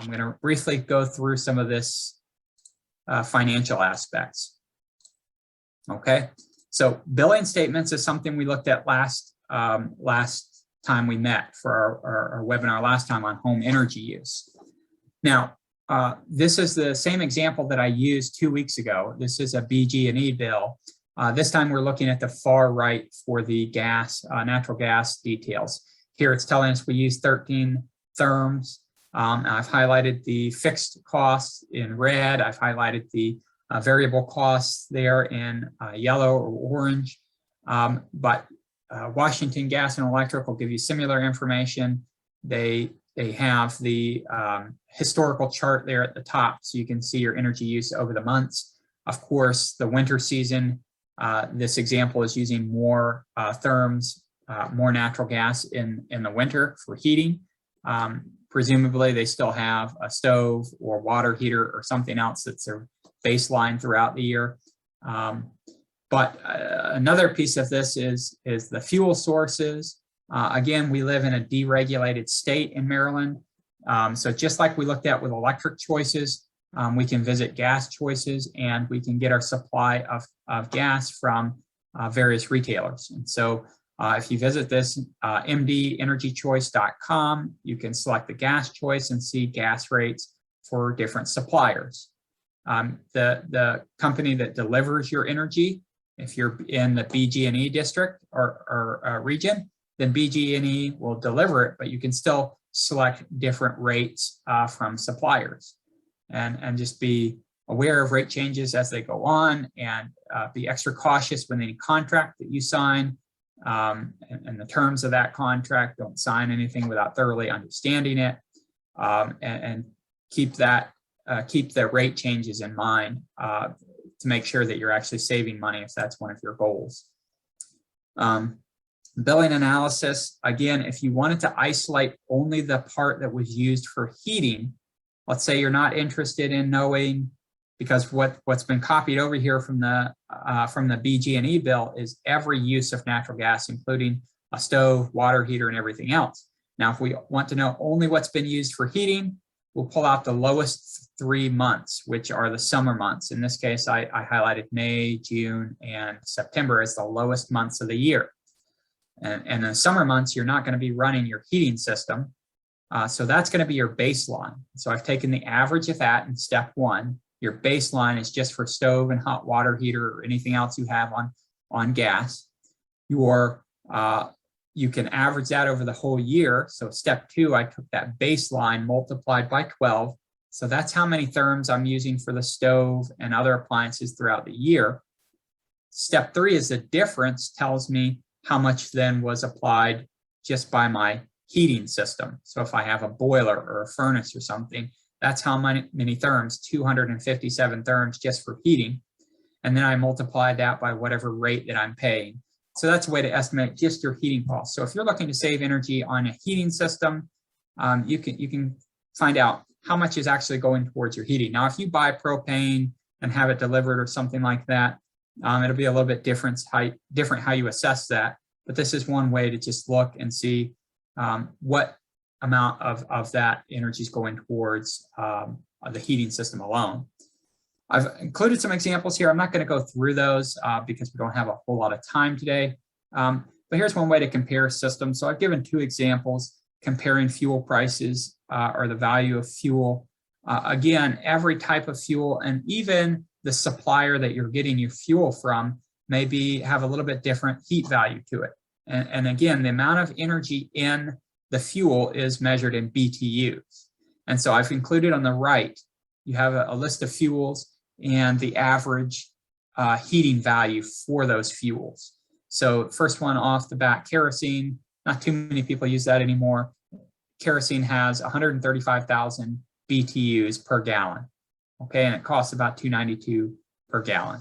I'm going to briefly go through some of this financial aspects. Okay, so billing statements is something we looked at last time we met for our webinar last time on home energy use. Now, this is the same example that I used 2 weeks ago. This is a BG&E bill. This time we're looking at the far right for the gas, natural gas details. Here it's telling us we use 13 therms. I've highlighted the fixed costs in red. I've highlighted the variable costs there in yellow or orange. But Washington Gas and Electric will give you similar information. They have the historical chart there at the top, so you can see your energy use over the months. Of course, the winter season, this example is using more therms, more natural gas in the winter for heating. Presumably, they still have a stove or water heater or something else that's their baseline throughout the year. But another piece of this is the fuel sources. Again, we live in a deregulated state in Maryland. So just like we looked at with electric choices, we can visit gas choices, and we can get our supply of gas from various retailers. And so if you visit this mdenergychoice.com, you can select the gas choice and see gas rates for different suppliers. The company that delivers your energy, if you're in the BG&E district or region, then BG&E will deliver it, but you can still select different rates from suppliers, and just be aware of rate changes as they go on, and be extra cautious with any contract that you sign and the terms of that contract. Don't sign anything without thoroughly understanding it, and keep the rate changes in mind to make sure that you're actually saving money if that's one of your goals. Billing analysis, again, if you wanted to isolate only the part that was used for heating, let's say you're not interested in knowing, because what's been copied over here from the BG&E bill is every use of natural gas, including a stove, water heater, and everything else. Now, if we want to know only what's been used for heating, we'll pull out the lowest 3 months, which are the summer months. In this case, I highlighted May, June, and September as the lowest months of the year. And in the summer months, you're not going to be running your heating system. So that's going to be your baseline. So I've taken the average of that in step 1. Your baseline is just for stove and hot water heater or anything else you have on gas. You can average that over the whole year. So step 2, I took that baseline multiplied by 12. So that's how many therms I'm using for the stove and other appliances throughout the year. Step 3 is the difference, tells me how much then was applied just by my heating system. So if I have a boiler or a furnace or something, that's how many therms, 257 therms just for heating. And then I multiply that by whatever rate that I'm paying. So that's a way to estimate just your heating costs. So if you're looking to save energy on a heating system, you can find out how much is actually going towards your heating. Now, if you buy propane and have it delivered or something like that, it'll be a little bit different how you assess that. But this is one way to just look and see what amount of that energy is going towards the heating system alone. I've included some examples here. I'm not going to go through those because we don't have a whole lot of time today. But here's one way to compare systems. So I've given 2 examples comparing fuel prices or the value of fuel. Again, every type of fuel and even the supplier that you're getting your fuel from maybe have a little bit different heat value to it. And again, the amount of energy in the fuel is measured in BTUs. And so I've included on the right, you have a list of fuels and the average heating value for those fuels. So first one off the bat, kerosene. Not too many people use that anymore. Kerosene has 135,000 BTUs per gallon. Okay, and it costs about $2.92 per gallon.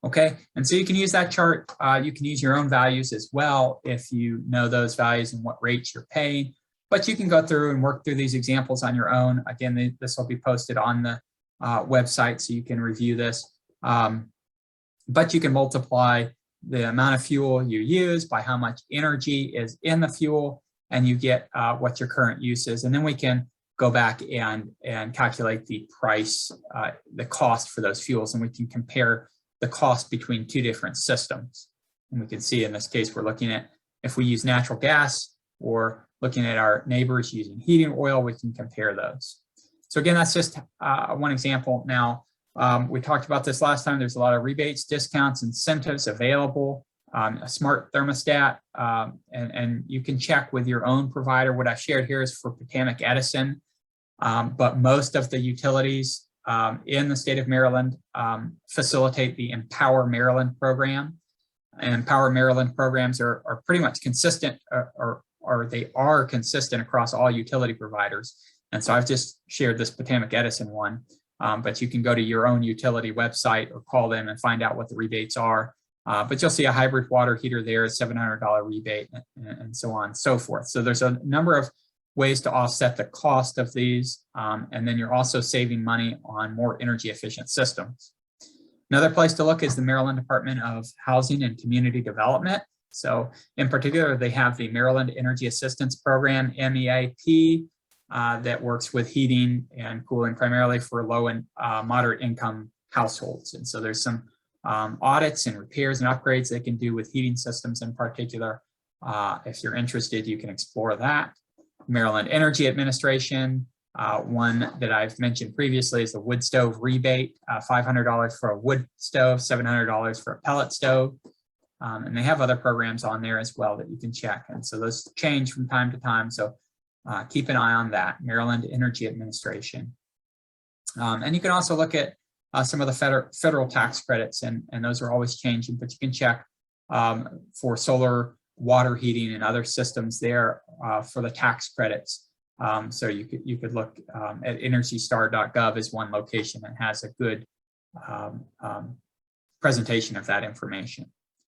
Okay, and so you can use that chart. You can use your own values as well if you know those values and what rates you're paying. But you can go through and work through these examples on your own. Again, this will be posted on the website so you can review this. But you can multiply the amount of fuel you use by how much energy is in the fuel, and you get what your current use is. And then we can go back and calculate the price, the cost for those fuels, and we can compare the cost between two different systems. And we can see in this case, we're looking at if we use natural gas or looking at our neighbors using heating oil, we can compare those. So again, that's just one example. Now, we talked about this last time. There's a lot of rebates, discounts, incentives available, a smart thermostat, and you can check with your own provider. What I shared here is for Potomac Edison, but most of the utilities in the state of Maryland facilitate the Empower Maryland program. And Empower Maryland programs are pretty much consistent, or they are consistent across all utility providers. And so I've just shared this Potomac Edison one, but you can go to your own utility website or call them and find out what the rebates are. But you'll see a hybrid water heater there, $700 rebate, and so on and so forth. So there's a number of ways to offset the cost of these, and then you're also saving money on more energy efficient systems. Another place to look is the Maryland Department of Housing and Community Development. So in particular, they have the Maryland Energy Assistance Program, MEIP, that works with heating and cooling primarily for low and moderate income households. And so there's some audits and repairs and upgrades they can do with heating systems in particular. If you're interested, you can explore that. Maryland Energy Administration, one that I've mentioned previously is the wood stove rebate, $500 for a wood stove, $700 for a pellet stove. And they have other programs on there as well that you can check. And so those change from time to time. So keep an eye on that, Maryland Energy Administration. And you can also look at some of the federal tax credits, and those are always changing, but you can check for solar, water heating, and other systems there for the tax credits. So you could look at EnergyStar.gov as one location that has a good presentation of that information.